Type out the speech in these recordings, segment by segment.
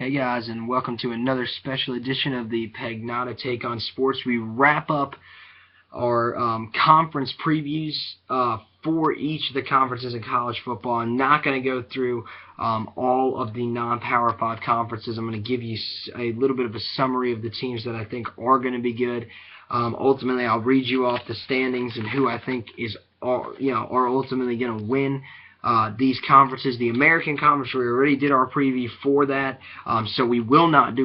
Hey guys, and welcome to another special edition of the Pagnotta Take on Sports. We wrap up our conference previews for each of the conferences in college football. I'm not going to go through all of the non-Power 5 conferences. I'm going to give you a little bit of a summary of the teams that I think are going to be good. Ultimately, I'll read you off the standings and who I think are ultimately going to win these conferences. The American Conference, we already did our preview for that, so we will not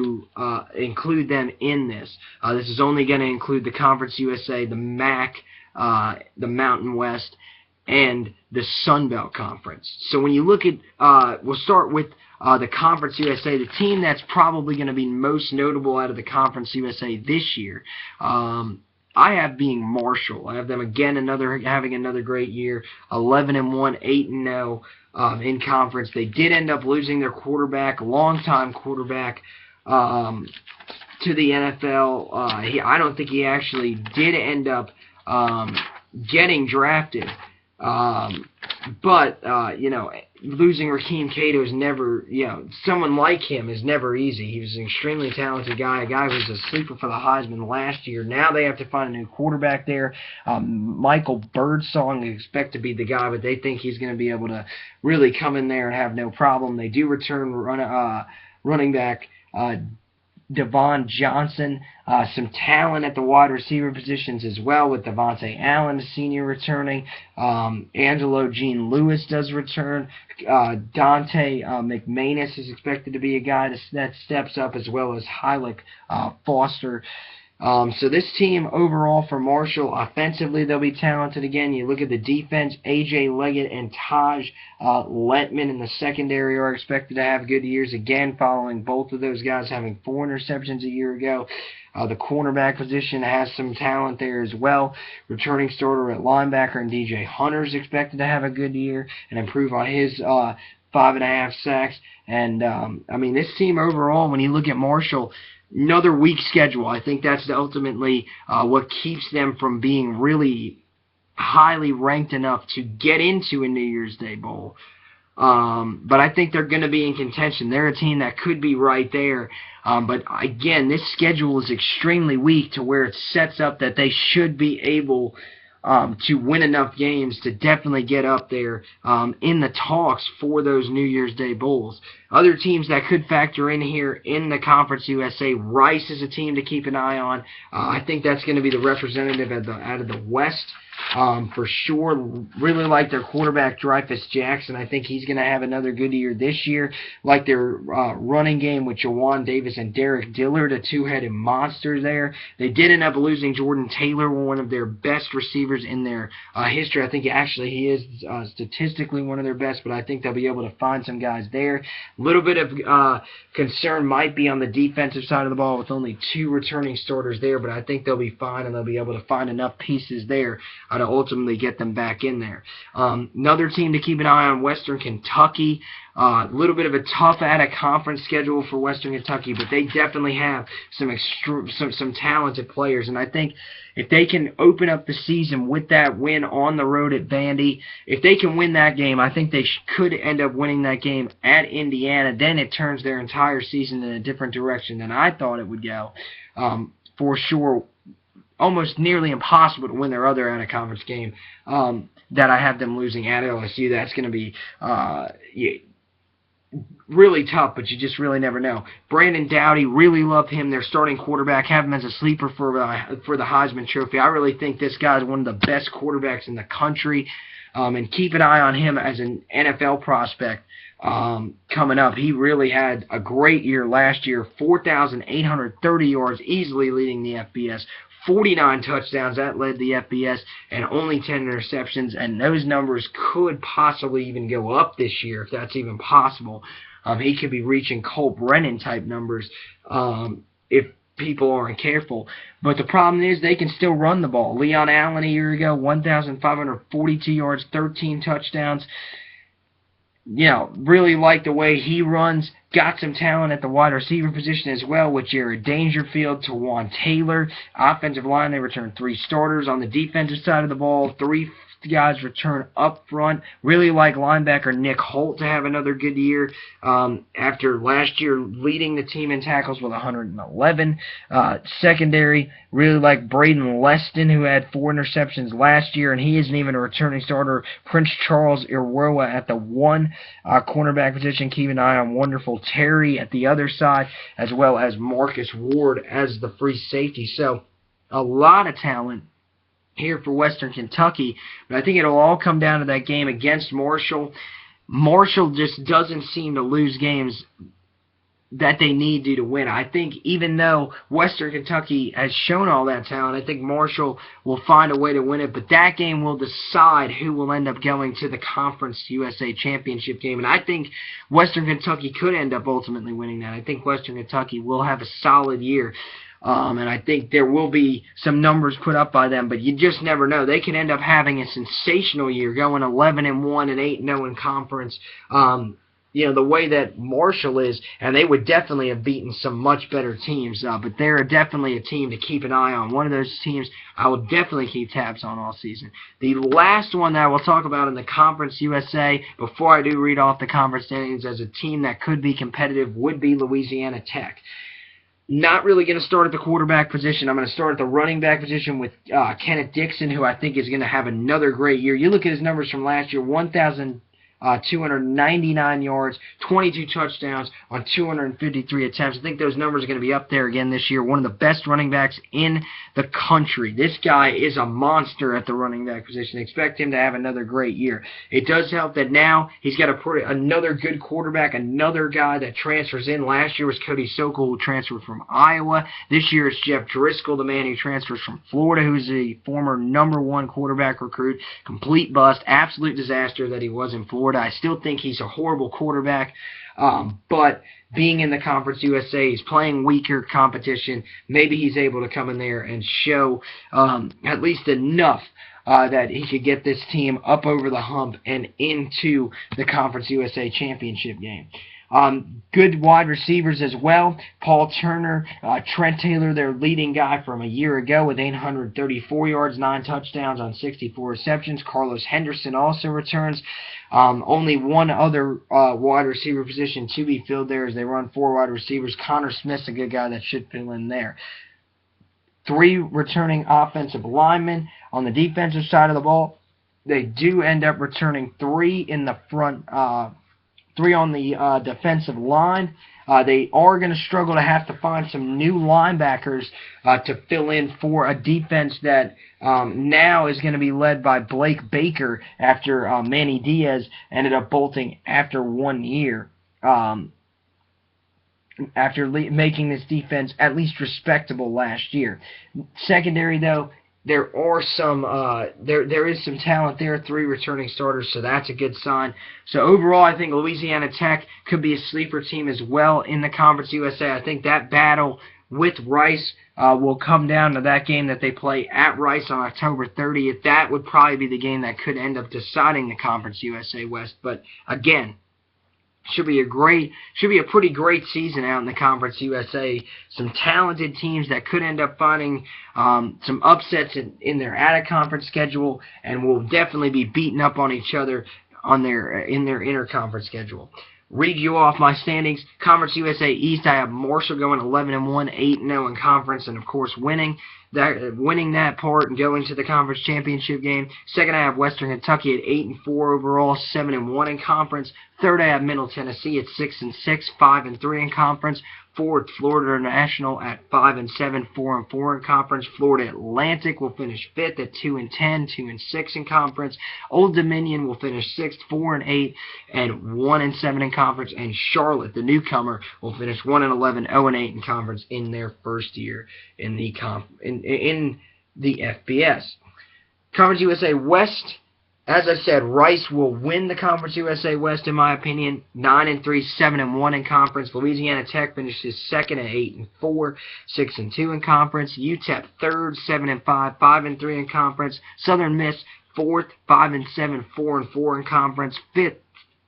include them in this. This is only going to include the Conference USA, the MAC, the Mountain West, and the Sun Belt Conference. So when you look at, we'll start with the Conference USA, the team that's probably going to be most notable out of the Conference USA this year. I have being Marshall. I have them again having another great year, 11-1, 8-0 in conference. They did end up losing their quarterback, longtime quarterback, to the NFL. I don't think he actually did end up getting drafted. But losing Rakeem Cato is never, someone like him is never easy. He was an extremely talented guy, a guy who was a sleeper for the Heisman last year. Now they have to find a new quarterback there. Michael Birdsong, they expect to be the guy, but they think he's going to be able to really come in there and have no problem. They do return running back Devon Johnson, some talent at the wide receiver positions as well, with Devontae Allen, the senior, returning. Angelo Jean Lewis does return. Dante McManus is expected to be a guy that steps up, as well as Hylick Foster. So this team overall for Marshall, offensively they'll be talented again. You look at the defense, A.J. Leggett and Taj Letman in the secondary are expected to have good years again, following both of those guys having 4 interceptions a year ago. The cornerback position has some talent there as well. Returning starter at linebacker and DJ Hunter is expected to have a good year and improve on his 5.5 sacks. And, this team overall, when you look at Marshall, another weak schedule. I think that's ultimately what keeps them from being really highly ranked enough to get into a New Year's Day Bowl. But I think they're going to be in contention. They're a team that could be right there. But again, this schedule is extremely weak to where it sets up that they should be able to win enough games to definitely get up there in the talks for those New Year's Day Bowls. Other teams that could factor in here in the Conference USA, Rice is a team to keep an eye on. I think that's going to be the representative out of the West. For sure. Really like their quarterback, Dreyfus Jackson. I think he's going to have another good year this year. Like their running game with Jawan Davis and Derek Dillard, a two-headed monster there. They did end up losing Jordan Taylor, one of their best receivers in their history. I think actually he is statistically one of their best, but I think they'll be able to find some guys there. A little bit of concern might be on the defensive side of the ball with only 2 returning starters there, but I think they'll be fine and they'll be able to find enough pieces there to ultimately get them back in there. Another team to keep an eye on, Western Kentucky. A little bit of a tough out-of-conference schedule for Western Kentucky, but they definitely have some talented players. And I think if they can open up the season with that win on the road at Vandy, if they can win that game, I think they could end up winning that game at Indiana. Then it turns their entire season in a different direction than I thought it would go. For sure, almost nearly impossible to win their other out-of-conference game that I have them losing at LSU. That's going to be really tough, but you just really never know. Brandon Doughty, really love him. Their starting quarterback, have him as a sleeper for the Heisman Trophy. I really think this guy is one of the best quarterbacks in the country, and keep an eye on him as an NFL prospect coming up. He really had a great year last year, 4,830 yards, easily leading the FBS. 49 touchdowns, that led the FBS, and only 10 interceptions, and those numbers could possibly even go up this year, if that's even possible. He could be reaching Cole Brennan-type numbers if people aren't careful. But the problem is they can still run the ball. Leon Allen a year ago, 1,542 yards, 13 touchdowns. Really like the way he runs. Got some talent at the wide receiver position as well with Jared Dangerfield, Tawan Taylor. Offensive line, they returned 3 starters. On the defensive side of the ball, 3 guys return up front. Really like linebacker Nick Holt to have another good year after last year leading the team in tackles with 111. Secondary, really like Braden Leston, who had 4 interceptions last year, and he isn't even a returning starter. Prince Charles Iroa at the 1 cornerback position. Keep an eye on Wonderful Terry at the other side, as well as Marcus Ward as the free safety. So a lot of talent here for Western Kentucky, but I think it'll all come down to that game against Marshall. Marshall just doesn't seem to lose games that they need to win. I think even though Western Kentucky has shown all that talent, I think Marshall will find a way to win it, but that game will decide who will end up going to the Conference USA Championship game, and I think Western Kentucky could end up ultimately winning that. I think Western Kentucky will have a solid year, and I think there will be some numbers put up by them, but you just never know. They can end up having a sensational year, going 11-1 and 8-0 in conference. The way that Marshall is, and they would definitely have beaten some much better teams, but they're definitely a team to keep an eye on. One of those teams I will definitely keep tabs on all season. The last one that I will talk about in the Conference USA, before I do read off the conference standings, as a team that could be competitive, would be Louisiana Tech. Not really going to start at the quarterback position. I'm going to start at the running back position with Kenneth Dixon, who I think is going to have another great year. You look at his numbers from last year, 1,299 yards, 22 touchdowns on 253 attempts. I think those numbers are going to be up there again this year. One of the best running backs in the country. This guy is a monster at the running back position. Expect him to have another great year. It does help that now he's got another good quarterback, another guy that transfers in. Last year was Cody Sokol, who transferred from Iowa. This year it's Jeff Driscoll, the man who transfers from Florida, who's a former #1 quarterback recruit. Complete bust, absolute disaster that he was in Florida. I still think he's a horrible quarterback, but being in the Conference USA, he's playing weaker competition. Maybe he's able to come in there and show at least enough that he could get this team up over the hump and into the Conference USA Championship game. Good wide receivers as well. Paul Turner, Trent Taylor, their leading guy from a year ago with 834 yards, 9 touchdowns on 64 receptions. Carlos Henderson also returns. Only one other wide receiver position to be filled there as they run 4 wide receivers. Connor Smith's a good guy that should fill in there. 3 returning offensive linemen. On the defensive side of the ball, they do end up returning 3 in the front, 3 on the defensive line. They are going to struggle to have to find some new linebackers to fill in for a defense that now is going to be led by Blake Baker after Manny Diaz ended up bolting after 1 year. After making this defense at least respectable last year. Secondary, though, there are some there is some talent there. 3 returning starters, so that's a good sign. So overall, I think Louisiana Tech could be a sleeper team as well in the Conference USA. I think that battle with Rice will come down to that game that they play at Rice on October 30th. That would probably be the game that could end up deciding the Conference USA West. But again, should be a pretty great season out in the Conference USA. Some talented teams that could end up finding some upsets in their out-of-conference schedule, and will definitely be beating up on each other in their inter-conference schedule. Read you off my standings. Conference USA East, I have Marshall going 11-1, 8-0 in conference, and of course winning that part and going to the conference championship game. Second, I have Western Kentucky at 8-4 overall, 7-1 in conference. Third, I have Middle Tennessee at 6-6, 5-3 in conference. Fourth, Florida National at 5-7, 4-4 in conference. Florida Atlantic will finish 5th at 2-10, 2-6 in conference. Old Dominion will finish 6th, 4-8, and 1-7 in conference. And Charlotte, the newcomer, will finish 1-11, 0-8 in conference in their first year in the FBS. Conference USA West. As I said, Rice will win the Conference USA West, in my opinion. 9-3, 7-1 in conference. Louisiana Tech finishes 2nd at 8-4, 6-2 in conference. UTEP 3rd, 7-5, 5-3 in conference. Southern Miss 4th, 5-7, 4-4 in conference. 5th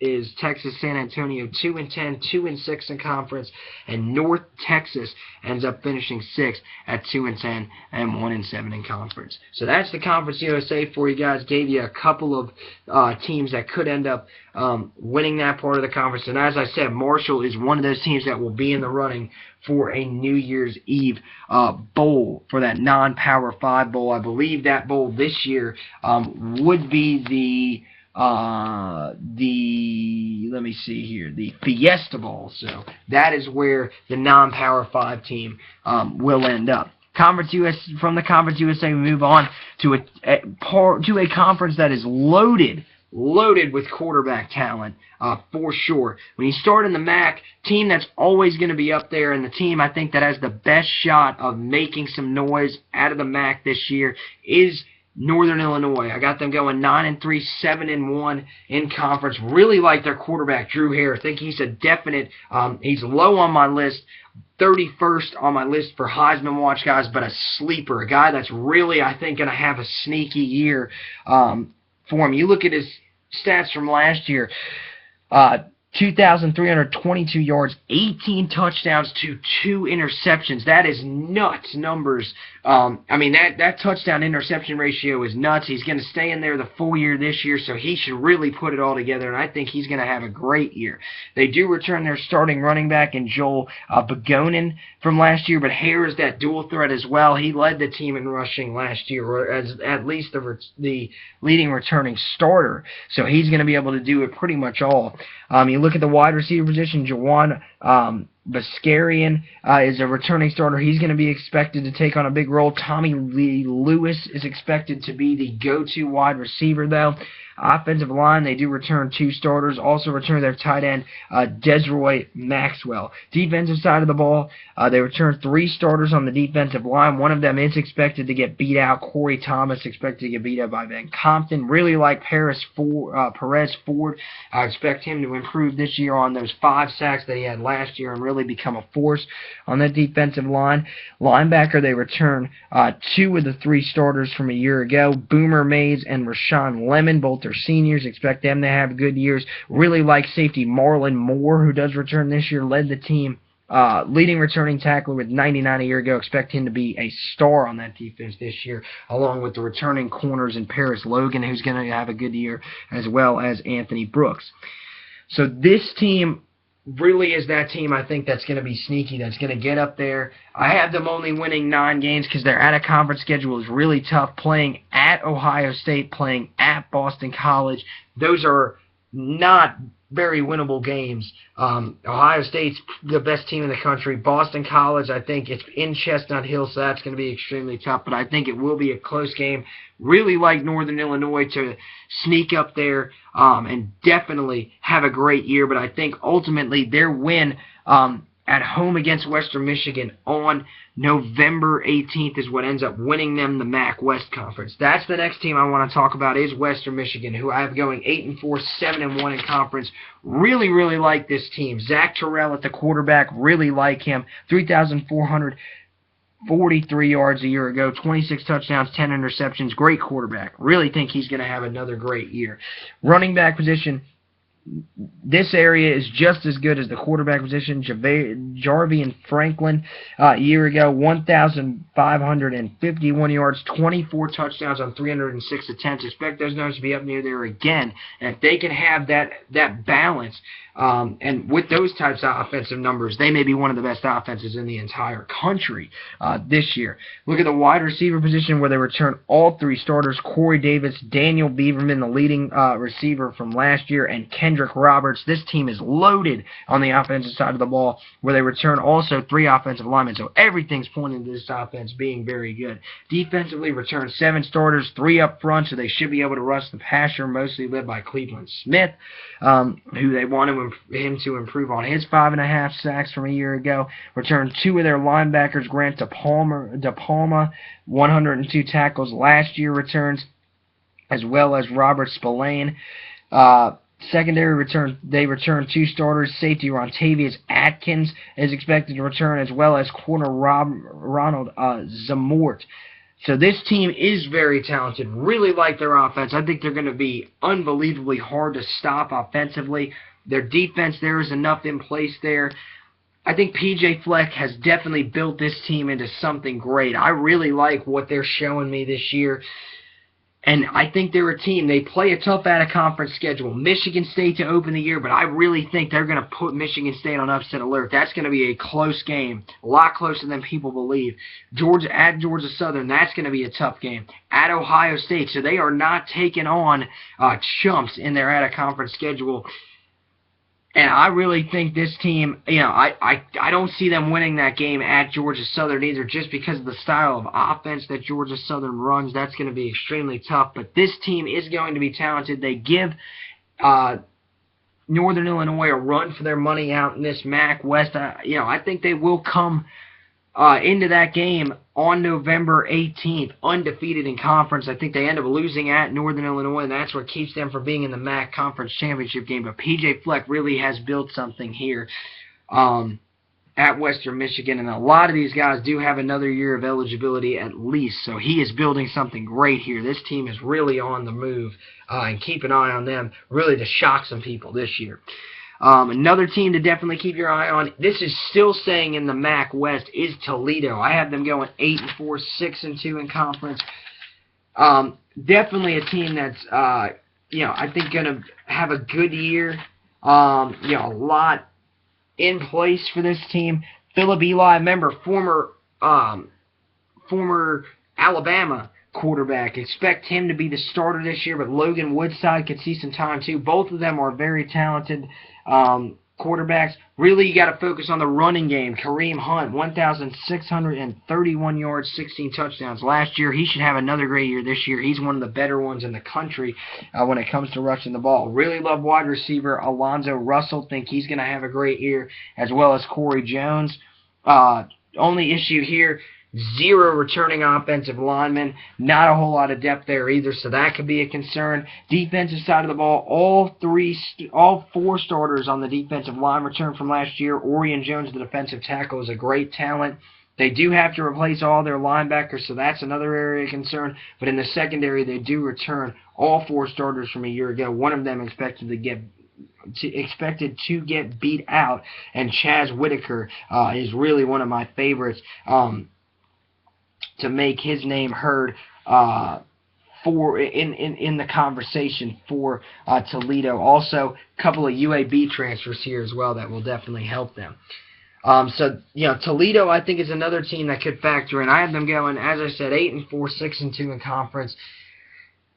is Texas San Antonio 2-10, 2-6 in conference, and North Texas ends up finishing 6th at 2-10 and 1-7 in conference. So that's the Conference USA for you guys. Gave you a couple of teams that could end up winning that part of the conference. And as I said, Marshall is one of those teams that will be in the running for a New Year's Eve bowl, for that non-Power 5 bowl. I believe that bowl this year would be let me see here, the Fiesta Bowl. So that is where the non-Power 5 team will end up. From the Conference USA, we move on to a conference that is loaded with quarterback talent, for sure. When you start in the MAC, team that's always going to be up there, and the team I think that has the best shot of making some noise out of the MAC this year is Northern Illinois. I got them going 9-3, 7-1 in conference. Really like their quarterback, Drew Hare. I think he's a definite, he's low on my list, 31st on my list for Heisman watch guys, but a sleeper, a guy that's really, I think, going to have a sneaky year for him. You look at his stats from last year, 2,322 yards, 18 touchdowns to 2 interceptions. That is nuts numbers. I mean, that touchdown-interception ratio is nuts. He's going to stay in there the full year this year, so he should really put it all together, and I think he's going to have a great year. They do return their starting running back in Joel Begonin from last year, but Hare is that dual threat as well. He led the team in rushing last year, or as at least the leading returning starter, so he's going to be able to do it pretty much all. You look at the wide receiver position, Jawan Bascarian is a returning starter. He's going to be expected to take on a big role. Tommy Lee Lewis is expected to be the go-to wide receiver, though. Offensive line, they do return 2 starters. Also return their tight end, Desroy Maxwell. Defensive side of the ball, they return 3 starters on the defensive line. One of them is expected to get beat out. Corey Thomas expected to get beat out by Van Compton. Really like Perez Ford. I expect him to improve this year on those 5 sacks that he had last year and really become a force on that defensive line. Linebacker, they return 2 of the 3 starters from a year ago. Boomer Mays and Rashawn Lemon, both are seniors. Expect them to have good years. Really like safety Marlon Moore, who does return this year, led the team. Leading returning tackler with 99 a year ago. Expect him to be a star on that defense this year, along with the returning corners in Paris Logan, who's going to have a good year, as well as Anthony Brooks. So this team really is that team, I think, that's going to be sneaky, that's going to get up there. I have them only winning 9 games because their out-of-conference schedule is really tough, playing at Ohio State, playing at Boston College. Those are not very winnable games. Ohio State's the best team in the country. Boston College, I think it's in Chestnut Hill, so that's going to be extremely tough, but I think it will be a close game. Really like Northern Illinois to sneak up there and definitely have a great year, but I think ultimately their win at home against Western Michigan on November 18th is what ends up winning them the MAC West Conference. That's the next team I want to talk about, is Western Michigan, who I have going 8-4, 7-1 in conference. Really, really like this team. Zach Terrell at the quarterback, really like him. 3,443 yards a year ago, 26 touchdowns, 10 interceptions. Great quarterback. Really think he's going to have another great year. Running back position, this area is just as good as the quarterback position. Jarvian Franklin a year ago, 1,551 yards, 24 touchdowns on 306 attempts. Expect those numbers to be up near there again. And if they can have that balance, and with those types of offensive numbers, they may be one of the best offenses in the entire country this year. Look at the wide receiver position, where they return all 3 starters: Corey Davis, Daniel Beaverman, the leading receiver from last year, and Kendrick Roberts. This team is loaded on the offensive side of the ball, where they return also 3 offensive linemen. So everything's pointing to this offense being very good. Defensively, return 7 starters, 3 up front, so they should be able to rush the passer, mostly led by Cleveland Smith, who they want him to improve on his 5.5 sacks from a year ago. Return 2 of their linebackers, Grant DePalma, 102 tackles last year returns, as well as Robert Spillane. Secondary return, they return 2 starters. Safety Rontavious Atkins is expected to return, as well as corner Ronald Zamort. So this team is very talented. Really like their offense. I think they're going to be unbelievably hard to stop offensively. Their defense, there is enough in place there. I think P.J. Fleck has definitely built this team into something great. I really like what they're showing me this year. And I think they're a team. They play a tough out-of-conference schedule. Michigan State to open the year, but I really think they're going to put Michigan State on upset alert. That's going to be a close game, a lot closer than people believe. Georgia at Georgia Southern, that's going to be a tough game. At Ohio State, so they are not taking on chumps in their out-of-conference schedule. And I really think this team, I don't see them winning that game at Georgia Southern either, just because of the style of offense that Georgia Southern runs. That's going to be extremely tough. But this team is going to be talented. They give Northern Illinois a run for their money out in this MAC West. I think they will come into that game on November 18th, undefeated in conference. I think they end up losing at Northern Illinois, and that's what keeps them from being in the MAC Conference Championship game. But P.J. Fleck really has built something here at Western Michigan, and a lot of these guys do have another year of eligibility at least, so he is building something great here. This team is really on the move, and keep an eye on them really to shock some people this year. Another team to definitely keep your eye on, this is still staying in the MAC West, is Toledo. I have them going 8-4, 6-2 in conference. Definitely a team that's, I think going to have a good year. A lot in place for this team. Philip Eli, remember, former Alabama quarterback. Expect him to be the starter this year, but Logan Woodside could see some time too. Both of them are very talented quarterbacks. Really, you got to focus on the running game. Kareem Hunt, 1,631 yards, 16 touchdowns last year. He should have another great year this year. He's one of the better ones in the country when it comes to rushing the ball. Really love wide receiver Alonzo Russell. Think he's going to have a great year, as well as Corey Jones. Only issue here, 0 returning offensive linemen. Not a whole lot of depth there either, so that could be a concern. Defensive side of the ball, all 4 starters on the defensive line returned from last year. Orion Jones, the defensive tackle, is a great talent. They do have to replace all their linebackers, so that's another area of concern. But in the secondary, they do return all 4 starters from a year ago. One of them expected to get beat out, and Chaz Whitaker is really one of my favorites to make his name heard for in the conversation for Toledo. Also, a couple of UAB transfers here as well that will definitely help them. Toledo, I think, is another team that could factor in. I have them going, as I said, 8-4, 6-2 in conference.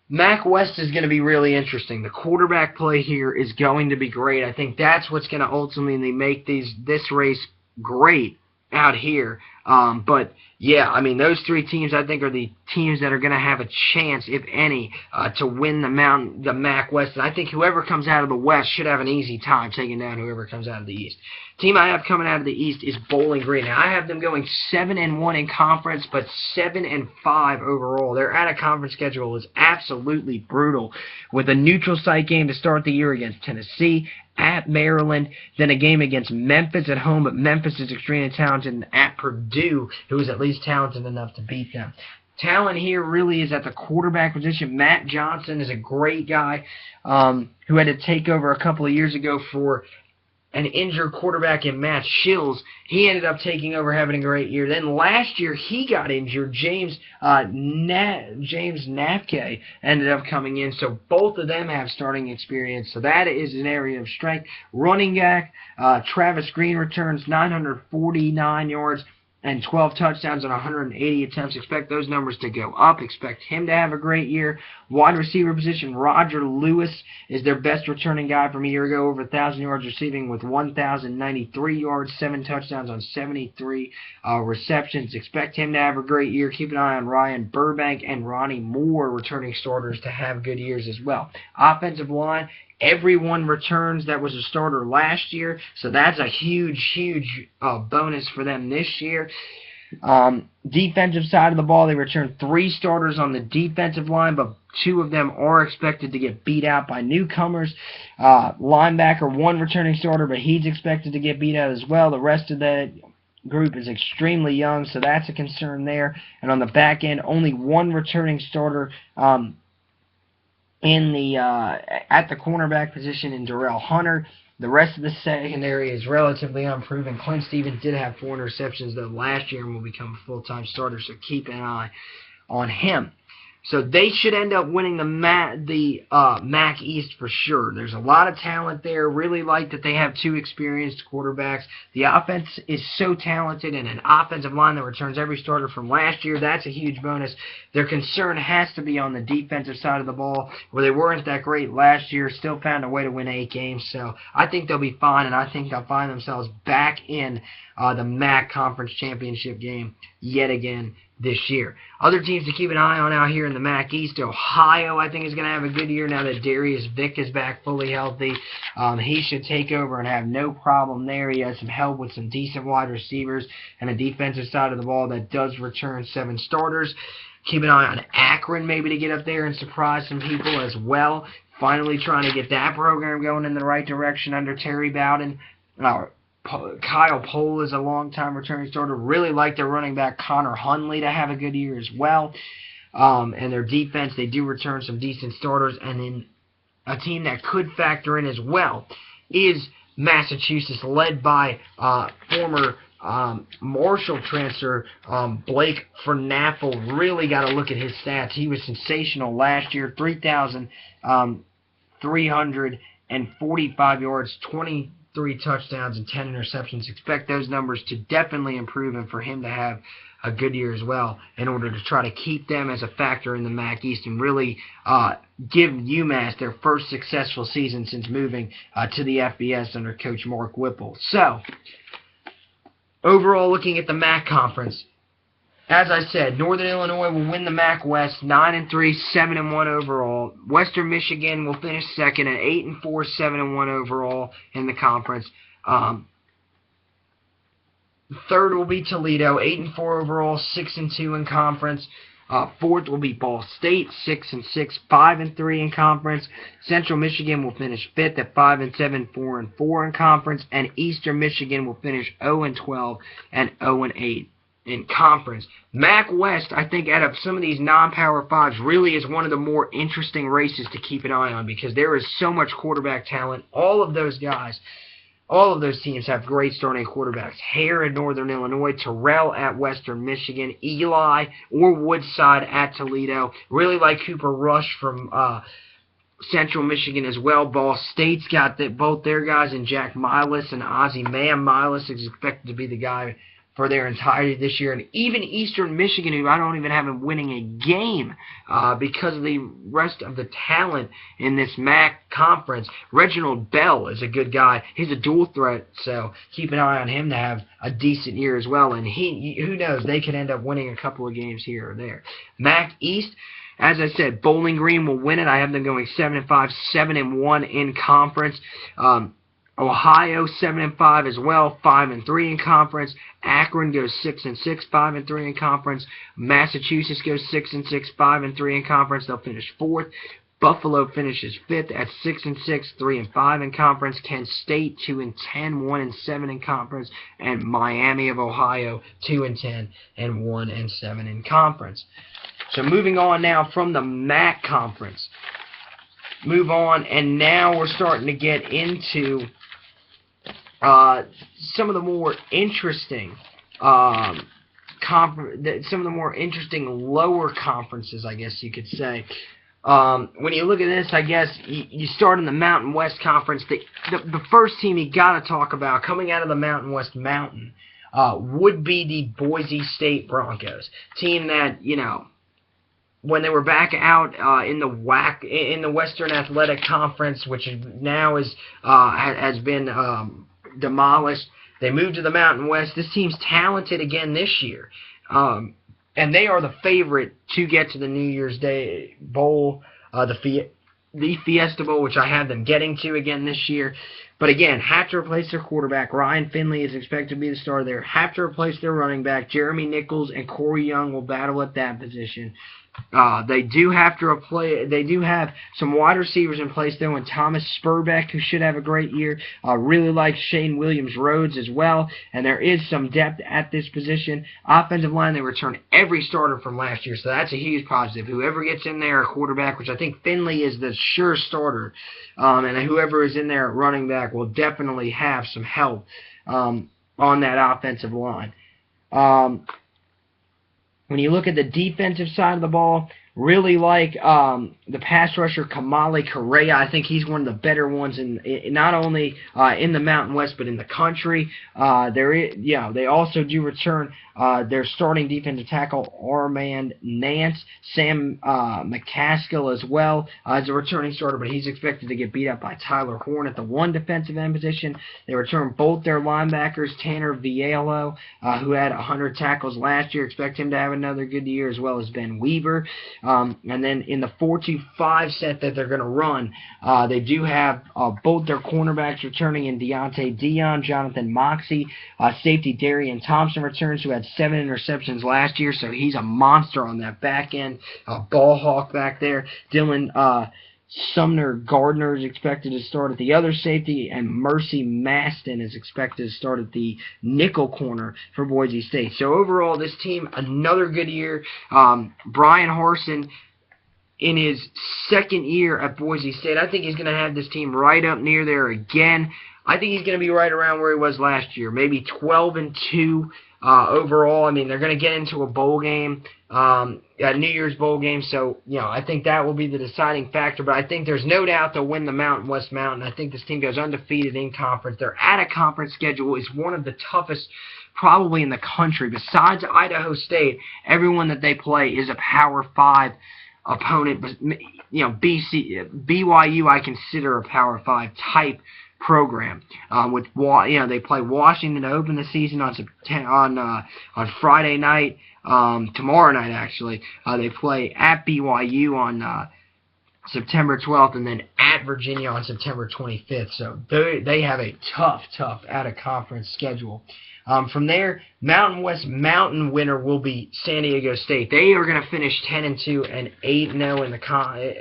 MAC West is going to be really interesting. The quarterback play here is going to be great. I think that's what's going to ultimately make this race great out here. But yeah, I mean, those 3 teams I think are the teams that are going to have a chance, if any, to win the MAC West. And I think whoever comes out of the West should have an easy time taking down whoever comes out of the East. Team I have coming out of the East is Bowling Green. Now, I have them going 7-1 in conference, but 7-5 overall. Their out-of-conference schedule is absolutely brutal, with a neutral site game to start the year against Tennessee, at Maryland, then a game against Memphis at home, but Memphis is extremely talented, and at Purdue, who is at least talented enough to beat them. Talent here really is at the quarterback position. Matt Johnson is a great guy who had to take over a couple of years ago for an injured quarterback in Matt Shills. He ended up taking over, having a great year. Then last year he got injured. James Napke ended up coming in. So both of them have starting experience. So that is an area of strength. Running back, Travis Green returns 949 yards and 12 touchdowns on 180 attempts. Expect those numbers to go up. Expect him to have a great year. Wide receiver position, Roger Lewis is their best returning guy from a year ago, over 1,000 yards receiving with 1,093 yards, 7 touchdowns on 73 receptions. Expect him to have a great year. Keep an eye on Ryan Burbank and Ronnie Moore, returning starters, to have good years as well. Offensive line, everyone returns that was a starter last year, so that's a huge bonus for them this year. Defensive side of the ball, they return 3 starters on the defensive line, but 2 of them are expected to get beat out by newcomers. Linebacker, 1 returning starter, but he's expected to get beat out as well. The rest of the group is extremely young, so that's a concern there. And on the back end, only one returning starter in the at the cornerback position in Darrell Hunter. The rest of the secondary is relatively unproven. Clint Stevens did have 4 interceptions though last year and will become a full-time starter, so keep an eye on him. So they should end up winning the MAC East for sure. There's a lot of talent there. Really like that they have 2 experienced quarterbacks. The offense is so talented, and an offensive line that returns every starter from last year. That's a huge bonus. Their concern has to be on the defensive side of the ball, where they weren't that great last year. Still found a way to win 8 games. So I think they'll be fine, and I think they'll find themselves back in the MAC Conference Championship game yet again this year. Other teams to keep an eye on out here in the MAC East, Ohio, I think, is going to have a good year now that Darius Vick is back fully healthy. He should take over and have no problem there. He has some help with some decent wide receivers and a defensive side of the ball that does return 7 starters. Keep an eye on Akron maybe to get up there and surprise some people as well. Finally trying to get that program going in the right direction under Terry Bowden. Kyle Pohl is a long-time returning starter. Really like their running back Connor Hunley to have a good year as well. And their defense, they do return some decent starters. And then a team that could factor in as well is Massachusetts, led by former Marshall transfer Blake Fernaffel. Really got to look at his stats. He was sensational last year. 3,345 yards, 23 touchdowns, and 10 interceptions. Expect those numbers to definitely improve and for him to have a good year as well in order to try to keep them as a factor in the MAC East and really give UMass their first successful season since moving to the FBS under Coach Mark Whipple. So, overall, looking at the MAC Conference, as I said, Northern Illinois will win the MAC West 9-3, 7-1 overall. Western Michigan will finish second at 8-4, 7-1 overall in the conference. Third will be Toledo, 8-4 overall, 6-2 in conference. Fourth will be Ball State, 6-6, 5-3 in conference. Central Michigan will finish fifth at 5-7, 4-4 in conference, and Eastern Michigan will finish 0-12 and 0-8 in conference. MAC West, I think, out of some of these non-Power 5s, really is one of the more interesting races to keep an eye on because there is so much quarterback talent. All of those guys, all of those teams have great starting quarterbacks. Hare at Northern Illinois, Terrell at Western Michigan, Eli or Woodside at Toledo. Really like Cooper Rush from Central Michigan as well. Ball State's got both their guys in Jack Milas and Ozzie Mayhem. Milas is expected to be the guy for their entirety this year. And even Eastern Michigan, who I don't even have him winning a game because of the rest of the talent in this MAC conference. Reginald Bell is a good guy. He's a dual threat, so keep an eye on him to have a decent year as well. And who knows, they could end up winning a couple of games here or there. MAC East, as I said, Bowling Green will win it. I have them going 7-5, 7-1 in conference. Ohio 7-5 as well, 5-3 in conference. Akron goes 6-6, 5-3 in conference. Massachusetts goes 6-6, 5-3 in conference. They'll finish fourth. Buffalo finishes fifth at 6-6, 3-5 in conference. Kent State 2-10, 1-7 in conference, and Miami of Ohio 2-10 and 1-7 in conference. So moving on now from the MAC conference. Move on, and now we're starting to get into some of the more interesting some of the more interesting lower conferences, I guess you could say. When you look at this, I guess you start in the Mountain West Conference. The first team you got to talk about coming out of the Mountain West Mountain would be the Boise State Broncos, team that, you know, when they were back out in the Western Athletic Conference, which now has been demolished, they moved to the Mountain West. This team's talented again this year, and they are the favorite to get to the New Year's Day Bowl, the Fiesta Bowl, which I have them getting to again this year. But again, have to replace their quarterback. Ryan Finley is expected to be the starter there. Have to replace their running back. Jeremy Nichols and Corey Young will battle at that position. They do have to replace. They do have some wide receivers in place though, and Thomas Spurbeck, who should have a great year. Really like Shane Williams-Rhodes as well, and there is some depth at this position. Offensive line, they return every starter from last year, so that's a huge positive. Whoever gets in there at quarterback, which I think Finley is the sure starter, and whoever is in there at running back will definitely have some help on that offensive line. When you look at the defensive side of the ball, really like the pass rusher Kamali Correa. I think he's one of the better ones in not only in the Mountain West but in the country. They also do return their starting defensive tackle Armand Nance, Sam McCaskill as well as a returning starter, but he's expected to get beat up by Tyler Horn at the one defensive end position. They return both their linebackers, Tanner Viello, who had 100 tackles last year. Expect him to have another good year, as well as Ben Weaver. And then in the 4-2-5 set that they're going to run, they do have both their cornerbacks returning in Deontay Dion, Jonathan Moxey, safety Darian Thompson returns, who had 7 interceptions last year, so he's a monster on that back end. Ball hawk back there. Dylan Sumner Gardner is expected to start at the other safety, and Mercy Maston is expected to start at the nickel corner for Boise State. So overall, this team, another good year. Brian Harsin, in his second year at Boise State, I think he's going to have this team right up near there again. I think he's going to be right around where he was last year, maybe 12-2 overall. I mean, they're going to get into a bowl game, a New Year's bowl game, so I think that will be the deciding factor. But I think there's no doubt they'll win the Mountain West Mountain. I think this team goes undefeated in conference. Their out-of-conference schedule is one of the toughest probably in the country. Besides Idaho State, everyone that they play is a Power 5 opponent. But BYU I consider a Power 5 type program. They play Washington to open the season on Friday night. Tomorrow night, actually, they play at BYU on September 12th, and then at Virginia on September 25th. So they have a tough out-of-conference schedule. From there, Mountain West Mountain winner will be San Diego State. They are going to finish 10-2 and 8-0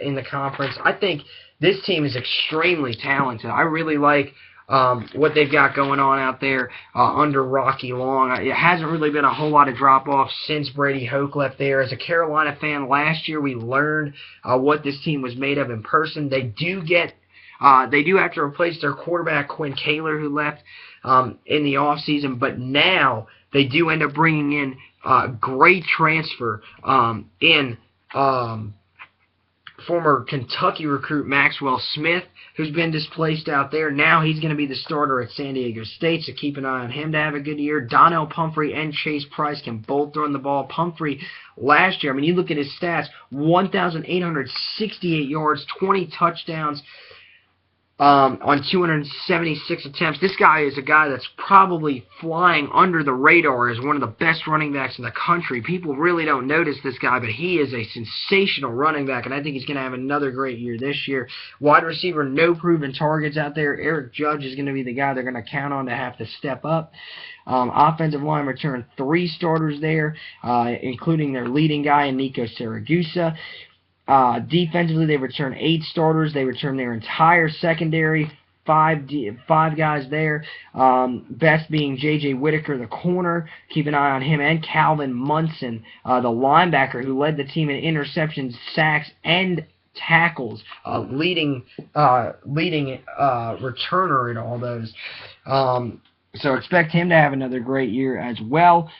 in the conference. I think this team is extremely talented. I really like what they've got going on out there under Rocky Long. It hasn't really been a whole lot of drop-off since Brady Hoke left there. As a Carolina fan, last year we learned what this team was made of in person. They do have to replace their quarterback, Quinn Kaler, who left in the offseason, but now they do end up bringing in great transfer in former Kentucky recruit Maxwell Smith, who's been displaced out there. Now he's going to be the starter at San Diego State, so keep an eye on him to have a good year. Donnell Pumphrey and Chase Price can both throw in the ball. Pumphrey, last year, I mean, you look at his stats, 1,868 yards, 20 touchdowns, on 276 attempts. This guy is a guy that's probably flying under the radar as one of the best running backs in the country. People really don't notice this guy, but he is a sensational running back, and I think he's going to have another great year this year. Wide receiver, no proven targets out there. Eric Judge is going to be the guy they're going to count on to have to step up. Offensive line return 3 starters there, including their leading guy, Nico Siragusa. Defensively, they return 8 starters. They return their entire secondary, 5 guys there. Best being J.J. Whitaker, the corner. Keep an eye on him. And Calvin Munson, the linebacker, who led the team in interceptions, sacks, and tackles, leading returner in all those. So expect him to have another great year as well.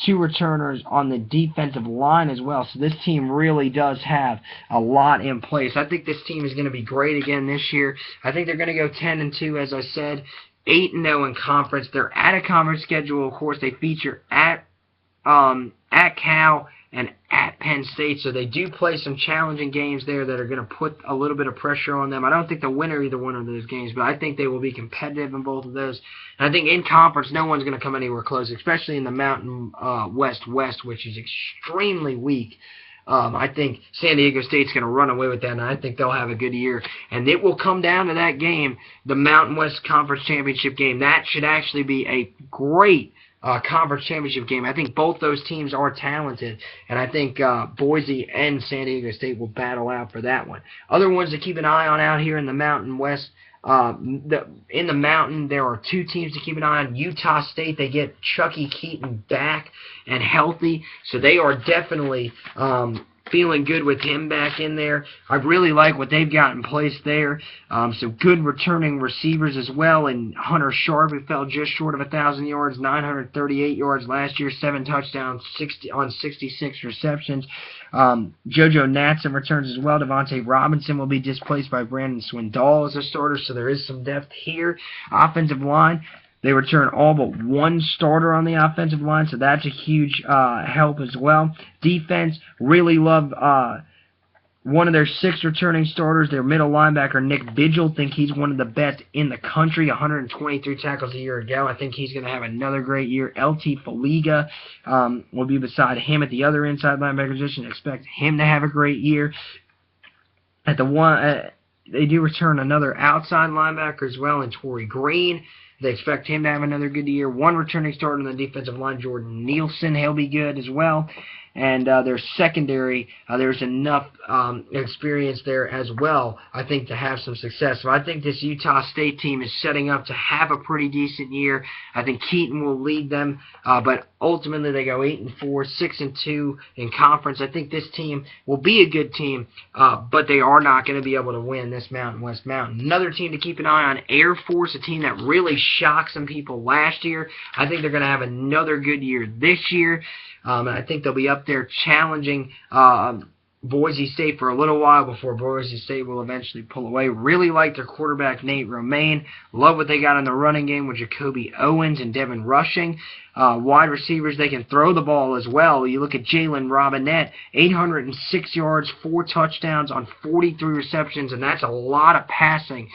2 returners on the defensive line as well. So this team really does have a lot in place. I think this team is going to be great again this year. I think they're going to go 10-2, as I said, 8-0 in conference. Their out-of-conference schedule, of course, they feature at Cal and at Penn State, so they do play some challenging games there that are going to put a little bit of pressure on them. I don't think they'll win either one of those games, but I think they will be competitive in both of those. And I think in conference, no one's going to come anywhere close, especially in the Mountain West, which is extremely weak. I think San Diego State's going to run away with that, and I think they'll have a good year. And it will come down to that game, the Mountain West Conference Championship game. That should actually be a great conference championship game. I think both those teams are talented, and I think Boise and San Diego State will battle out for that one. Other ones to keep an eye on out here in the Mountain West. In the Mountain, there are two teams to keep an eye on. Utah State, they get Chucky Keaton back and healthy, so they are definitely feeling good with him back in there. I really like what they've got in place there. Some good returning receivers as well, and Hunter Sharp, who fell just short of 1,000 yards, 938 yards last year, 7 touchdowns, 66 receptions. JoJo Natson returns as well. Devontae Robinson will be displaced by Brandon Swindoll as a starter, so there is some depth here. Offensive line, they return all but one starter on the offensive line, so that's a huge help as well. Defense, really love one of their 6 returning starters, their middle linebacker, Nick Vigil. Think he's one of the best in the country, 123 tackles a year ago. I think he's going to have another great year. LT Faliga will be beside him at the other inside linebacker position. Expect him to have a great year. At the one, they do return another outside linebacker as well in Torrey Green. They expect him to have another good year. One returning starter on the defensive line, Jordan Nielsen. He'll be good as well. And their secondary, there's enough experience there as well, I think, to have some success. So I think this Utah State team is setting up to have a pretty decent year. I think Keaton will lead them, but ultimately they go 8-4, 6-2 in conference. I think this team will be a good team, but they are not going to be able to win this Mountain West Mountain. Another team to keep an eye on, Air Force, a team that really shocked some people last year. I think they're going to have another good year this year. And I think they'll be up there challenging Boise State for a little while before Boise State will eventually pull away. Really like their quarterback, Nate Romaine. Love what they got in the running game with Jacoby Owens and Devin Rushing. Wide receivers, they can throw the ball as well. You look at Jalen Robinette, 806 yards, 4 touchdowns on 43 receptions, and that's a lot of passing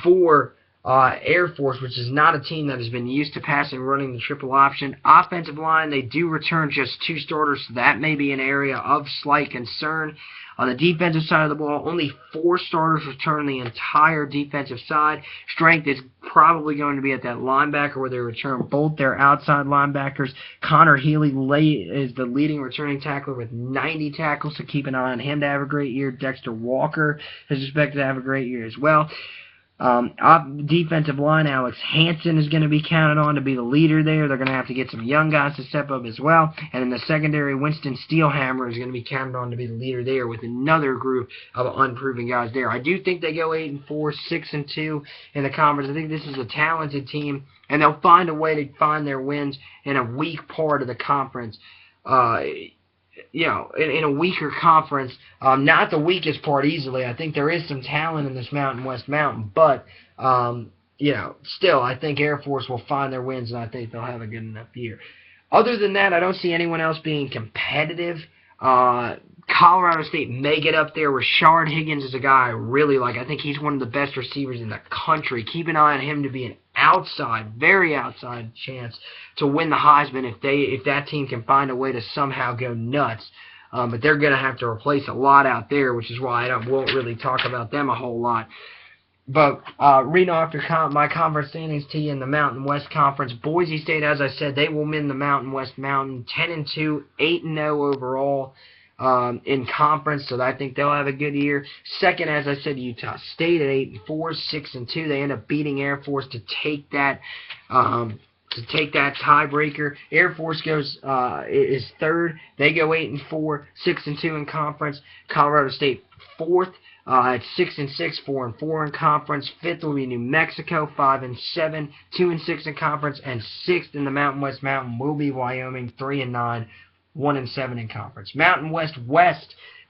for Air Force, which is not a team that has been used to passing, running the triple option. Offensive line, they do return just 2 starters, so that may be an area of slight concern. On the defensive side of the ball, only 4 starters return the entire defensive side. Strength is probably going to be at that linebacker where they return both their outside linebackers. Connor Healy is the leading returning tackler with 90 tackles, so keep an eye on him to have a great year. Dexter Walker is expected to have a great year as well. Defensive line, Alex Hansen is going to be counted on to be the leader there. They're going to have to get some young guys to step up as well. And in the secondary, Winston Steelhammer is going to be counted on to be the leader there with another group of unproven guys there. I do think they go 8-4, 6-2 in the conference. I think this is a talented team, and they'll find a way to find their wins in a weak part of the conference. In a weaker conference, not the weakest part easily. I think there is some talent in this Mountain West Mountain, but, still, I think Air Force will find their wins, and I think they'll have a good enough year. Other than that, I don't see anyone else being competitive. Colorado State may get up there. Rashard Higgins is a guy I really like. I think he's one of the best receivers in the country. Keep an eye on him to be an very outside chance to win the Heisman if that team can find a way to somehow go nuts. But they're going to have to replace a lot out there, which is why I won't really talk about them a whole lot. But reading off my conference standings to you in the Mountain West Conference, Boise State, as I said, they will win the Mountain West Mountain, 10-2, 8-0 overall in conference, so I think they'll have a good year. Second, as I said, Utah State at 8-4, 6-2. They end up beating Air Force to take that tiebreaker. Air Force is third. They go 8-4, 6-2 in conference. Colorado State fourth. At 6-6, 4-4 in conference. Fifth will be New Mexico, 5-7, 2-6 in conference, and sixth in the Mountain West Mountain will be Wyoming, 3-9, 1-7 in conference. Mountain West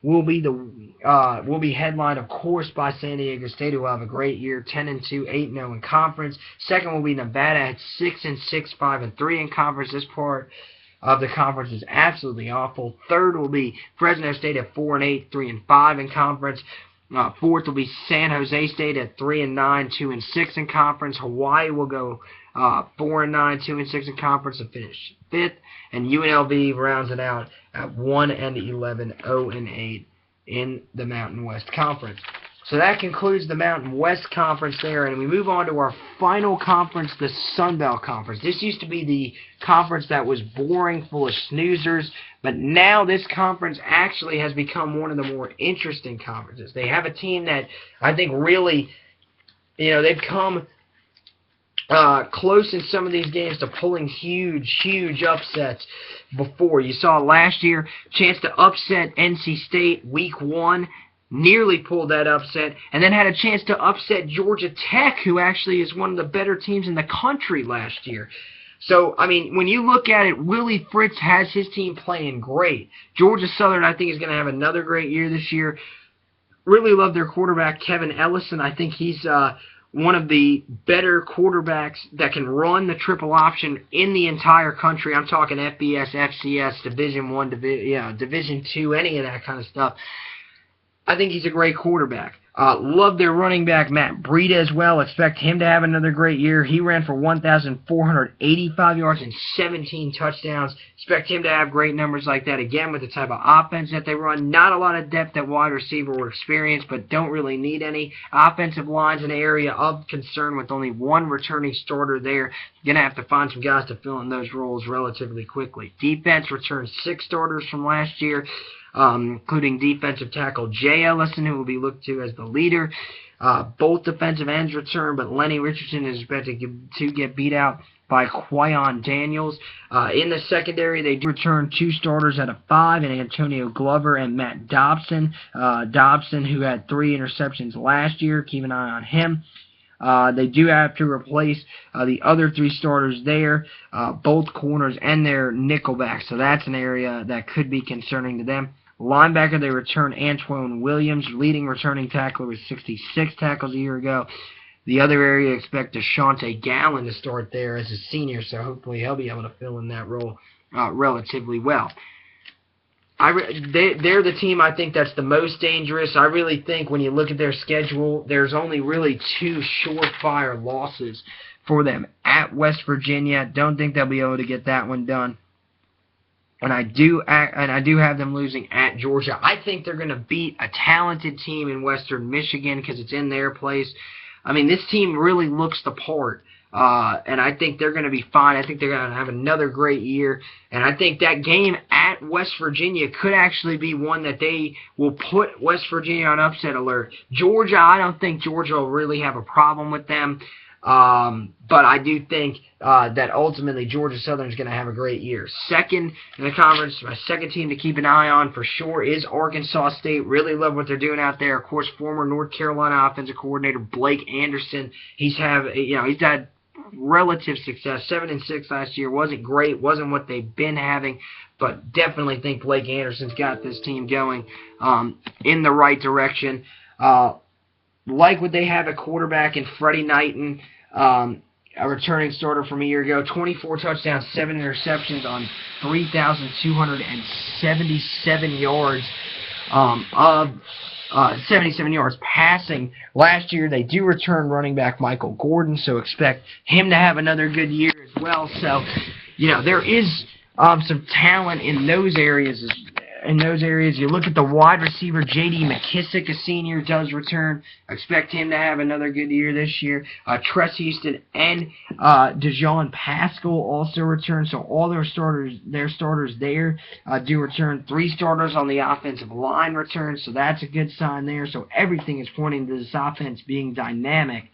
will be headlined, of course, by San Diego State, who will have a great year, 10-2, 8-0 in conference. Second will be Nevada at 6-6, 5-3 in conference. This part of the conference is absolutely awful. Third will be Fresno State at 4-8, 3-5 in conference. Fourth will be San Jose State at 3-9, 2-6 in conference. Hawaii will go 4-9, 2-6 in conference and finish fifth. And UNLV rounds it out at 1-11, 0-8 in the Mountain West Conference. So that concludes the Mountain West Conference there, and we move on to our final conference, the Sun Belt Conference. This used to be the conference that was boring, full of snoozers, but now this conference actually has become one of the more interesting conferences. They have a team that I think really, they've come close in some of these games to pulling huge upsets before. You saw last year, chance to upset NC State week 1, nearly pulled that upset, and then had a chance to upset Georgia Tech, who actually is one of the better teams in the country last year. So, I mean, when you look at it, Willie Fritz has his team playing great. Georgia Southern, I think, is going to have another great year this year. Really love their quarterback, Kevin Ellison. I think he's one of the better quarterbacks that can run the triple option in the entire country. I'm talking FBS, FCS, Division I, Division II, any of that kind of stuff. I think he's a great quarterback. Love their running back, Matt Breida, as well. Expect him to have another great year. He ran for 1,485 yards and 17 touchdowns. Expect him to have great numbers like that again with the type of offense that they run. Not a lot of depth at wide receiver or experience, but don't really need any. Offensive line's an area of concern with only one returning starter there. You're going to have to find some guys to fill in those roles relatively quickly. Defense returns 6 starters from last year, including defensive tackle Jay Ellison, who will be looked to as the leader. Both defensive ends return, but Lenny Richardson is expected to get beat out by Quayon Daniels. In the secondary, they do return 2 starters out of 5, and Antonio Glover and Matt Dobson. Dobson, who had 3 interceptions last year. Keep an eye on him. They do have to replace the other 3 starters there, both corners and their nickelback. So that's an area that could be concerning to them. Linebacker, they return Antoine Williams, leading returning tackler with 66 tackles a year ago. The other area, expect Deshaunte Gallen to start there as a senior, so hopefully he'll be able to fill in that role relatively well. They're the team I think that's the most dangerous. I really think when you look at their schedule, there's only really 2 surefire losses for them. At West Virginia, don't think they'll be able to get that one done. And I do have them losing at Georgia. I think they're going to beat a talented team in Western Michigan because it's in their place. I mean, this team really looks the part. And I think they're going to be fine. I think they're going to have another great year. And I think that game at West Virginia could actually be one that they will put West Virginia on upset alert. Georgia, I don't think Georgia will really have a problem with them. But I do think that ultimately Georgia Southern is going to have a great year. Second in the conference, my second team to keep an eye on for sure is Arkansas State. Really love what they're doing out there. Of course, former North Carolina offensive coordinator Blake Anderson. He's had relative success. 7-6 last year. Wasn't great. Wasn't what they've been having. But definitely think Blake Anderson's got this team going in the right direction. Like what they have at quarterback in Freddie Knighton, a returning starter from a year ago. 24 touchdowns, 7 interceptions on 3,277 yards of 77 yards passing. Last year, they do return running back Michael Gordon, so expect him to have another good year as well. So, there is some talent in those areas. You look at the wide receiver, J.D. McKissick, a senior, does return. I expect him to have another good year this year. Tress Houston and DeJean Pascal also return. So all their starters there do return. 3 starters on the offensive line return. So that's a good sign there. So everything is pointing to this offense being dynamic.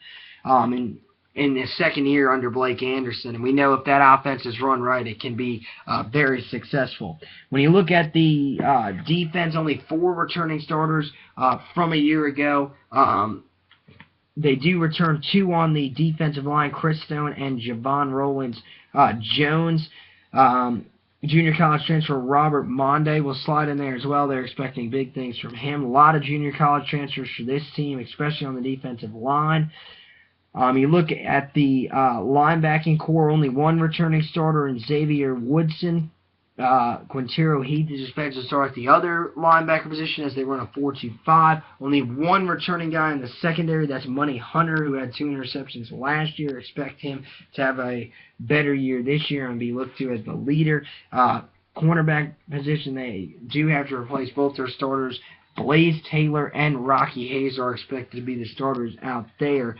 In his second year under Blake Anderson. And we know if that offense is run right, it can be very successful. When you look at the defense, only 4 returning starters from a year ago. They do return 2 on the defensive line, Chris Stone and Javon Rollins Jones. Junior college transfer Robert Monday will slide in there as well. They're expecting big things from him. A lot of junior college transfers for this team, especially on the defensive line. You look at the linebacking core, only 1 returning starter in Xavier Woodson. Quintero Heath is expected to start at the other linebacker position as they run a 4-2-5. Only 1 returning guy in the secondary. That's Money Hunter, who had 2 interceptions last year. Expect him to have a better year this year and be looked to as the leader. Cornerback position, they do have to replace both their starters, Blaze Taylor and Rocky Hayes are expected to be the starters out there.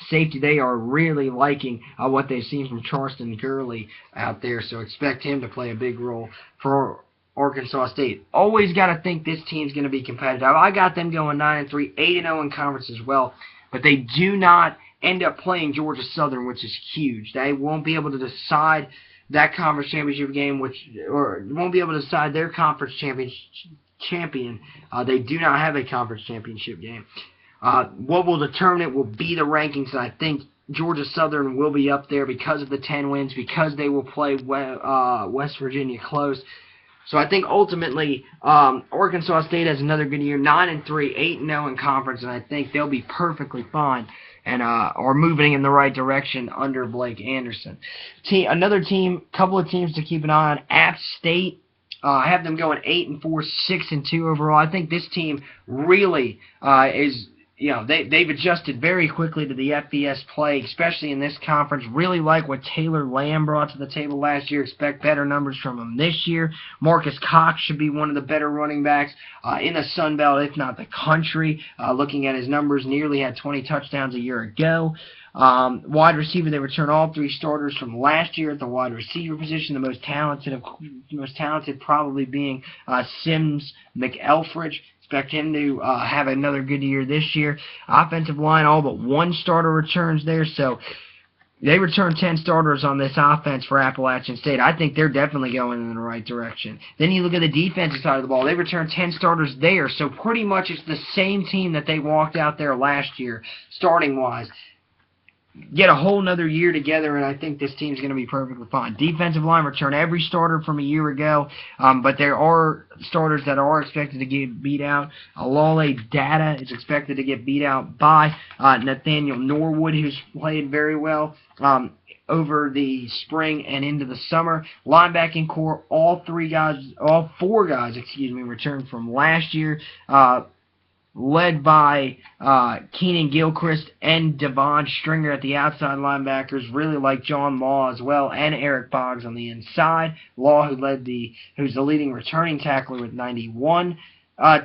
Safety, they are really liking what they've seen from Charleston Gurley out there, so expect him to play a big role for Arkansas State. Always got to think this team's going to be competitive. I got them going 9-3, 8-0 in conference as well, but they do not end up playing Georgia Southern, which is huge. They won't be able to decide that conference championship game, or won't be able to decide their conference champion. They do not have a conference championship game. What will determine it will be the rankings, and I think Georgia Southern will be up there because of the 10 wins, because they will play West Virginia close. So I think ultimately Arkansas State has another good year, 9-3, 8-0 in conference, and I think they'll be perfectly fine and are moving in the right direction under Blake Anderson. Another team, couple of teams to keep an eye on, App State. I have them going 8-4, 6-2 overall. I think this team really is. They've adjusted very quickly to the FBS play, especially in this conference. Really like what Taylor Lamb brought to the table last year. Expect better numbers from him this year. Marcus Cox should be one of the better running backs in the Sun Belt, if not the country. Looking at his numbers, nearly had 20 touchdowns a year ago. Wide receiver, they return all 3 starters from last year at the wide receiver position. The most talented probably being Sims McElfridge. Expect him to have another good year this year. Offensive line, all but 1 starter returns there, so they return 10 starters on this offense for Appalachian State. I think they're definitely going in the right direction. Then you look at the defensive side of the ball. They return 10 starters there, so pretty much it's the same team that they walked out there last year, starting-wise. Get a whole nother year together, and I think this team's going to be perfectly fine. Defensive line return every starter from a year ago, but there are starters that are expected to get beat out. Alale Data is expected to get beat out by Nathaniel Norwood, who's played very well over the spring and into the summer. Linebacking core, all four guys, returned from last year. Led by Keenan Gilchrist and Devon Stringer at the outside linebackers. Really like John Law as well, and Eric Boggs on the inside. Law, who's the leading returning tackler with 91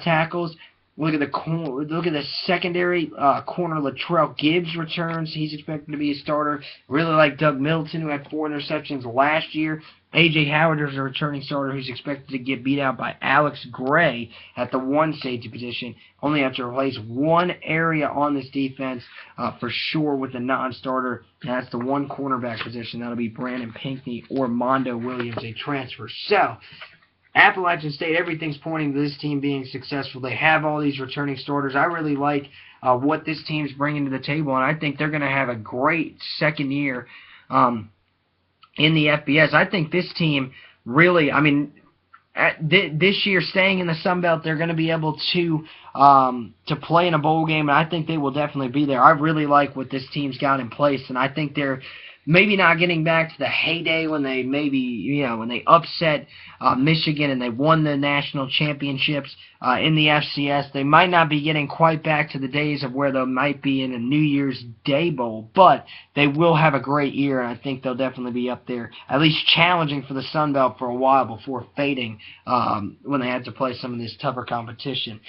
tackles. Look at the secondary. Corner Latrell Gibbs returns. He's expected to be a starter. Really like Doug Middleton, who had 4 interceptions last year. A.J. Howard is a returning starter who's expected to get beat out by Alex Gray at the 1 safety position. Only have to replace one area on this defense for sure with a non-starter, and that's the 1 cornerback position. That'll be Brandon Pinckney or Mondo Williams, a transfer. So, Appalachian State, everything's pointing to this team being successful. They have all these returning starters. I really like what this team's bringing to the table, and I think they're going to have a great second year in the FBS. I think this team really, this year, staying in the Sun Belt, they're going to be able to play in a bowl game, and I think they will definitely be there. I really like what this team's got in place, and I think they're maybe not getting back to the heyday when they when they upset Michigan and they won the national championships in the FCS. They might not be getting quite back to the days of where they might be in a New Year's Day Bowl, but they will have a great year, and I think they'll definitely be up there, at least challenging for the Sun Belt for a while before fading when they had to play some of this tougher competition.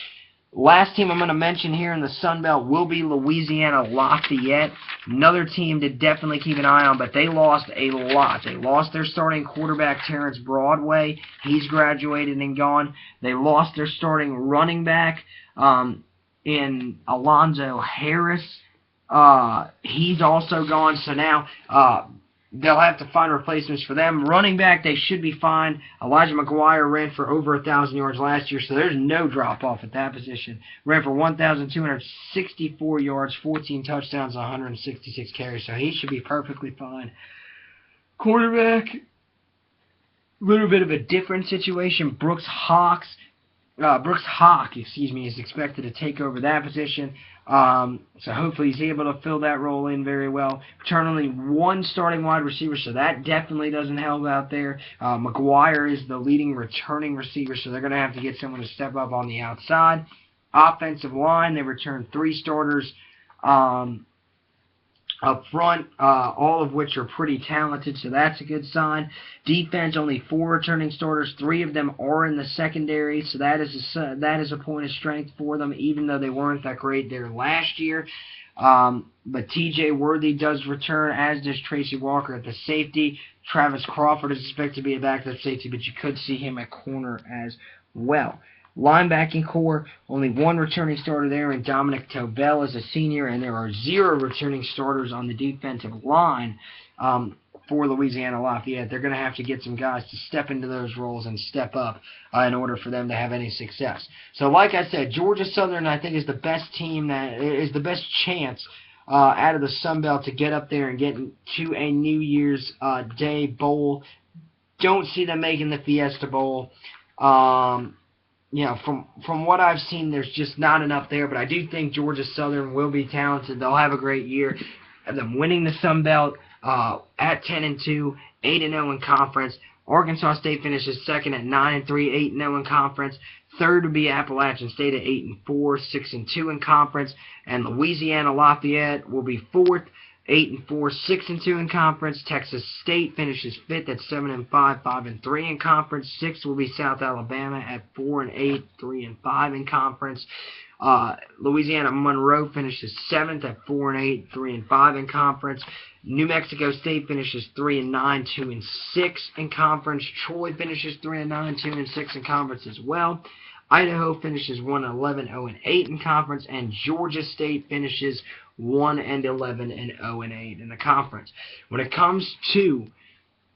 Last team I'm going to mention here in the Sun Belt will be Louisiana Lafayette. Another team to definitely keep an eye on, but they lost a lot. They lost their starting quarterback, Terrence Broadway. He's graduated and gone. They lost their starting running back in Alonzo Harris. He's also gone, so now they'll have to find replacements for them. Running back, they should be fine. Elijah McGuire ran for over 1,000 yards last year, so there's no drop-off at that position. Ran for 1,264 yards, 14 touchdowns, 166 carries, so he should be perfectly fine. Quarterback, a little bit of a different situation. Brooks Hawk, is expected to take over that position. So hopefully he's able to fill that role in very well. Return only 1 starting wide receiver, so that definitely doesn't help out there. McGuire is the leading returning receiver, so they're going to have to get someone to step up on the outside. Offensive line, they return 3 starters. Up front, all of which are pretty talented, so that's a good sign. Defense, only 4 returning starters. 3 of them are in the secondary, so that is a point of strength for them, even though they weren't that great there last year. But T.J. Worthy does return, as does Tracy Walker at the safety. Travis Crawford is expected to be a backup safety, but you could see him at corner as well. Linebacking core, only 1 returning starter there, and Dominic Tobel is a senior, and there are 0 returning starters on the defensive line for Louisiana Lafayette. They're going to have to get some guys to step into those roles and step up in order for them to have any success. So like I said, Georgia Southern, I think, is the best team, that is the best chance out of the Sun Belt to get up there and get to a New Year's Day bowl. Don't see them making the Fiesta Bowl. You know, from what I've seen, there's just not enough there. But I do think Georgia Southern will be talented. They'll have a great year. Have them winning the Sun Belt at 10-2, 8-0 in conference. Arkansas State finishes second at 9-3, 8-0 in conference. Third would be Appalachian State at 8-4, 6-2 in conference. And Louisiana Lafayette will be fourth, 8-4, 6-2 in conference. Texas State finishes fifth at 7-5, 5-3 in conference. Sixth will be South Alabama at 4-8, 3-5 in conference. Louisiana Monroe finishes seventh at 4-8, 3-5 in conference. New Mexico State finishes 3-9, 2-6 in conference. Troy finishes 3-9, 2-6 in conference as well. Idaho finishes 1-11, 0-8 in conference, and Georgia State finishes 1-11 and 0-8 in the conference. When it comes to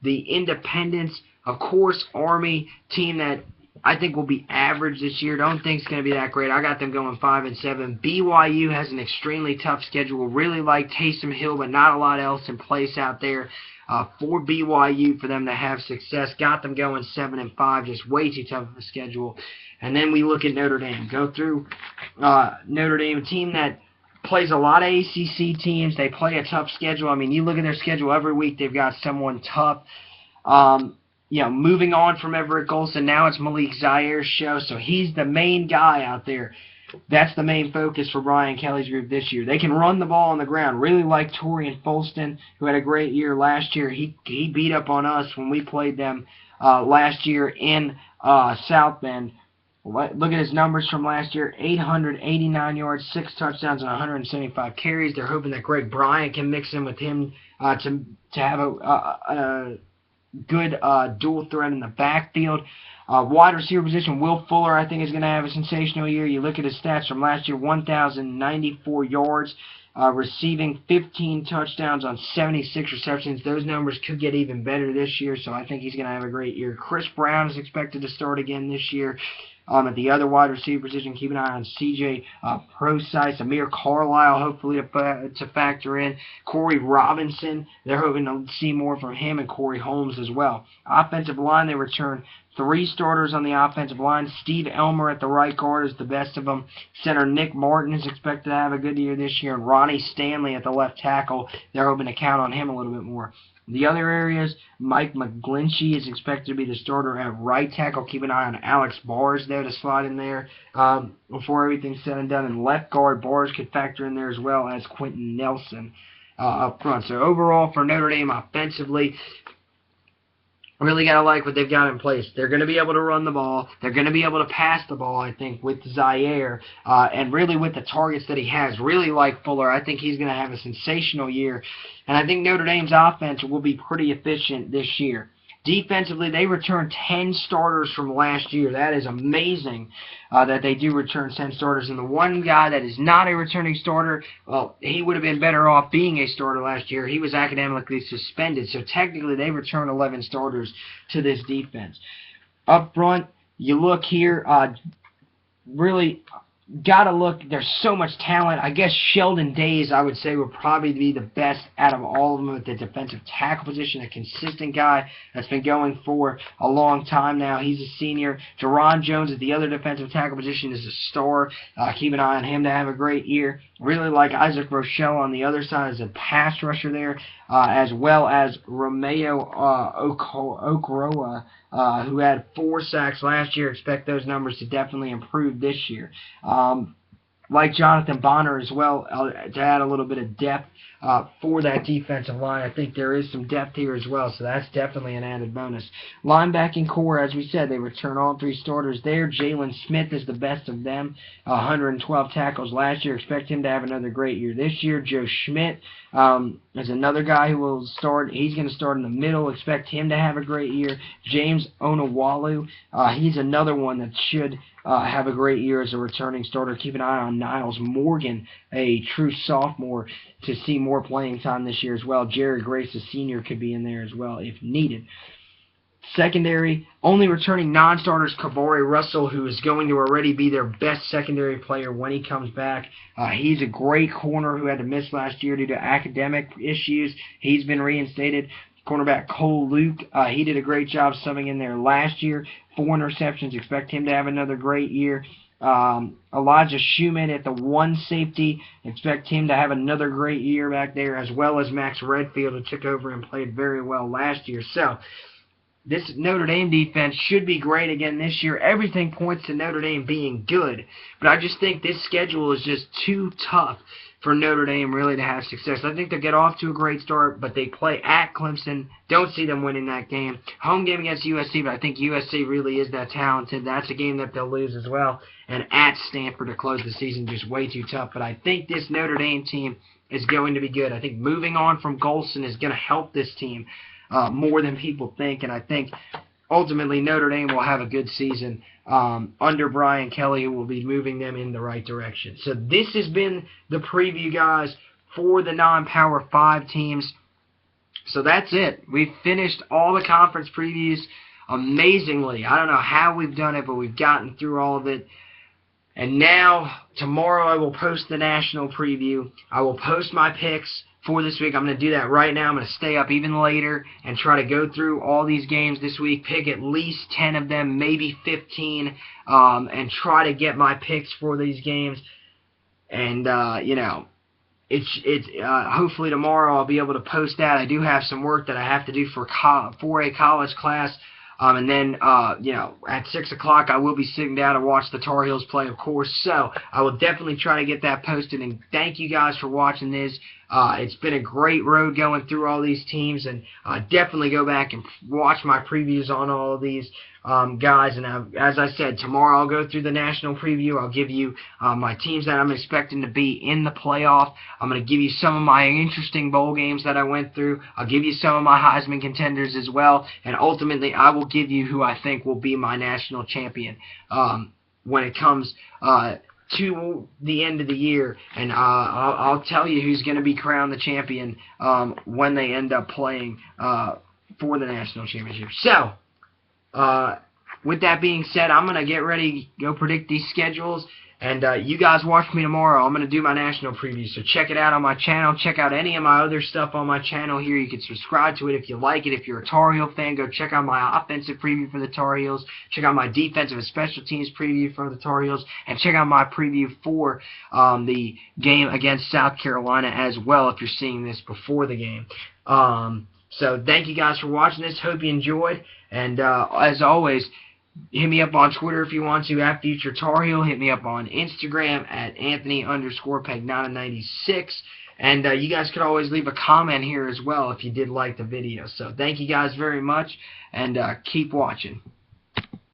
the independents, of course, Army, team that I think will be average this year. Don't think it's going to be that great. I got them going 5-7. BYU has an extremely tough schedule. Really like Taysom Hill, but not a lot else in place out there for BYU for them to have success. Got them going 7-5. Just way too tough of a schedule. And then we look at Notre Dame. Go through Notre Dame, a team that plays a lot of ACC teams. They play a tough schedule. I mean, you look at their schedule every week, they've got someone tough. You know, moving on from Everett Golson, now it's Malik Zaire's show, so he's the main guy out there. That's the main focus for Brian Kelly's group this year. They can run the ball on the ground. Really like Torian Folston, who had a great year last year. He beat up on us when we played them last year in South Bend. Look at his numbers from last year: 889 yards, 6 touchdowns, and 175 carries. They're hoping that Greg Bryant can mix in with him to have a good dual threat in the backfield. Wide receiver position, Will Fuller, I think, is going to have a sensational year. You look at his stats from last year: 1,094 yards, receiving 15 touchdowns on 76 receptions. Those numbers could get even better this year, so I think he's going to have a great year. Chris Brown is expected to start again this year. At the other wide receiver position, keep an eye on C.J. Prosise, Amir Carlisle, hopefully to factor in. Corey Robinson, they're hoping to see more from him, and Corey Holmes as well. Offensive line, they return 3 starters on the offensive line. Steve Elmer at the right guard is the best of them. Center Nick Martin is expected to have a good year this year, and Ronnie Stanley at the left tackle. They're hoping to count on him a little bit more. The other areas, Mike McGlinchey is expected to be the starter at right tackle. Keep an eye on Alex Bars there to slide in there before everything's said and done. And left guard, Bars could factor in there as well as Quentin Nelson up front. So overall for Notre Dame offensively, really got to like what they've got in place. They're going to be able to run the ball. They're going to be able to pass the ball, I think, with Zaire, and really with the targets that he has. Really like Fuller. I think he's going to have a sensational year. And I think Notre Dame's offense will be pretty efficient this year. Defensively, they returned 10 starters from last year. That is amazing that they do return 10 starters. And the one guy that is not a returning starter, well, he would have been better off being a starter last year. He was academically suspended. So technically, they returned 11 starters to this defense. Up front, you look here, really gotta look. There's so much talent. I guess Sheldon Days, I would say, would probably be the best out of all of them at the defensive tackle position. A consistent guy that's been going for a long time now. He's a senior. Jerron Jones at the other defensive tackle position is a star. Keep an eye on him to have a great year. Really like Isaac Rochelle on the other side as a pass rusher there, as well as Romeo Okoroa, who had 4 sacks last year. Expect those numbers to definitely improve this year. like Jonathan Bonner as well, to add a little bit of depth for that defensive line. I think there is some depth here as well, so that's definitely an added bonus. Linebacking core, as we said, they return all three starters there. Jalen Smith is the best of them, 112 tackles last year. Expect him to have another great year this year. Joe Schmidt is another guy who will start. He's going to start in the middle. Expect him to have a great year. James Onawalu, he's another one that should have a great year as a returning starter. Keep an eye on Niles Morgan, a true sophomore, to see more playing time this year as well. Jerry Grace, a senior, could be in there as well if needed. Secondary, only returning non-starters, Kavori Russell, who is going to already be their best secondary player when he comes back. He's a great corner who had to miss last year due to academic issues. He's been reinstated. Cornerback Cole Luke, he did a great job subbing in there last year. 4 interceptions. Expect him to have another great year. Elijah Schumann at the 1 safety. Expect him to have another great year back there, as well as Max Redfield, who took over and played very well last year. So this Notre Dame defense should be great again this year. Everything points to Notre Dame being good, but I just think this schedule is just too tough for Notre Dame really to have success. I think they'll get off to a great start, but they play at Clemson. Don't see them winning that game. Home game against USC, but I think USC really is that talented. That's a game that they'll lose as well. And at Stanford to close the season, just way too tough. But I think this Notre Dame team is going to be good. I think moving on from Golson is going to help this team more than people think, and I think ultimately Notre Dame will have a good season under Brian Kelly, who will be moving them in the right direction. So this has been the preview, guys, for the non-Power 5 teams. So that's it. We've finished all the conference previews amazingly. I don't know how we've done it, but we've gotten through all of it. And now, tomorrow I will post the national preview. I will post my picks for this week. I'm going to do that right now. I'm going to stay up even later and try to go through all these games this week, pick at least 10 of them, maybe 15, and try to get my picks for these games. And, you know, hopefully tomorrow I'll be able to post that. I do have some work that I have to do for a college class. And then, you know, at 6 o'clock I will be sitting down and watch the Tar Heels play, of course. So I will definitely try to get that posted. And thank you guys for watching this. It's been a great road going through all these teams. And definitely go back and watch my previews on all of these guys. And as I said, tomorrow I'll go through the national preview. I'll give you my teams that I'm expecting to be in the playoff. I'm going to give you some of my interesting bowl games that I went through. I'll give you some of my Heisman contenders as well. And ultimately, I will give you who I think will be my national champion when it comes to the end of the year. And I'll tell you who's going to be crowned the champion when they end up playing for the national championship. So, with that being said, I'm going to get ready, go predict these schedules, and you guys watch me tomorrow. I'm going to do my national preview, so check it out on my channel. Check out any of my other stuff on my channel here. You can subscribe to it if you like it. If you're a Tar Heel fan, go check out my offensive preview for the Tar Heels. Check out my defensive and special teams preview for the Tar Heels, and check out my preview for the game against South Carolina as well if you're seeing this before the game. So thank you guys for watching this. Hope you enjoyed. And as always, hit me up on Twitter if you want to at Future Tar Heel. Hit me up on Instagram at Anthony_Pagnotta96. And you guys could always leave a comment here as well if you did like the video. So thank you guys very much, and keep watching.